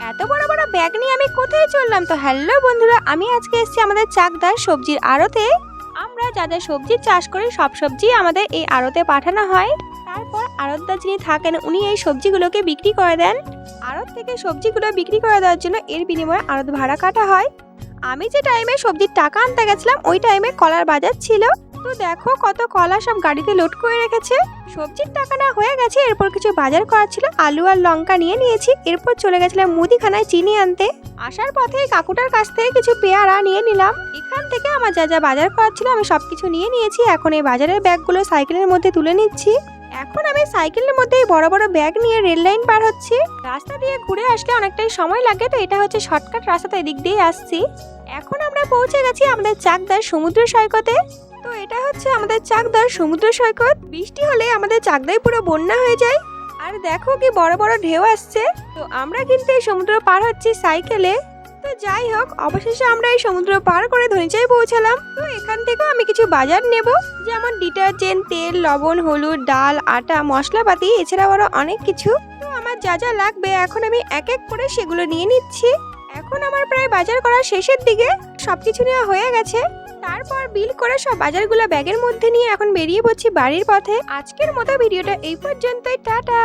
এত বড় বড় ব্যাগ নিয়ে আমি কোথায় চললাম? তো হ্যালো বন্ধুরা, আমি আজকে এসেছি আমাদের চাকদার সবজির আড়তে। আমরা যা যা সবজি চাষ করি সব সবজি আমাদের এই আড়তে পাঠানো হয়। তারপর আড়তদার যিনি থাকেন উনি এই সবজিগুলোকে বিক্রি করে দেন। আড়ত থেকে সবজিগুলো বিক্রি করে দেওয়ার জন্য এর বিনিময়ে আড়ত ভাড়া কাটা হয়। আমি যে টাইমে সবজির টাকা আনতে গেছিলাম ওই টাইমে কলার বাজার ছিল। তো দেখো কত কলা সব গাড়িতে লোড করে রেখেছে। সবজির টাকা না হয়ে গেছে, এরপর কিছু বাজার করার ছিল, আলু আর লঙ্কা নিয়ে নিয়েছি। এরপর চলে গেছিলাম মুদিখানায় চিনি আনতে। আসার পথে কাকুটার কাছ থেকে কিছু পেয়ারা নিয়ে নিলাম। এখান থেকে আমার যা যা বাজার করার ছিল আমি সবকিছু নিয়ে নিয়েছি। এখন এই বাজারের ব্যাগগুলো সাইকেলের মধ্যে তুলে নিচ্ছি। এখন আমি সাইকেলের মধ্যে বড় বড় ব্যাগ নিয়ে রেল লাইন পার হচ্ছি। রাস্তা দিয়ে ঘুরে আসলে অনেকটাই সময় লাগে, তো এটা হচ্ছে শর্টকাট রাস্তাতে এদিক দিয়ে আসছি। এখন আমরা পৌঁছে গেছি আমাদের চাকদার সমুদ্র সৈকতে। তো এটা হচ্ছে আমাদের চাকদার সমুদ্র সৈকত। বৃষ্টি হলে আমাদের চাকদায় পুরো বন্যা হয়ে যায়। আর দেখো কি বড় বড় ঢেউ আসছে। তো আমরা কিন্তু এই সমুদ্র পার হচ্ছি সাইকেলে। তো যাই হোক, অবশেষে আমরা এই সমুদ্র পার করে ধনিচায় পৌঁছালাম। তো এখান থেকেও আমি কিছু বাজার নেব, যেমন ডিটারজেন্ট, তেল, লবণ, হলুদ, ডাল, আটা, মশলাপাতি, এছাড়াও আরো অনেক কিছু। তো আমার যা যা লাগবে এখন আমি এক এক করে সেগুলো নিয়ে নিচ্ছি। এখন আমার প্রায় বাজার করা শেষের দিকে, সবকিছু নেওয়া হয়ে গেছে। তারপর বিল করে সব বাজারগুলো ব্যাগের মধ্যে নিয়ে এখন বেরিয়ে পড়ছি বাড়ির পথে। আজকের মতো ভিডিওটা এই পর্যন্তই, টাটা।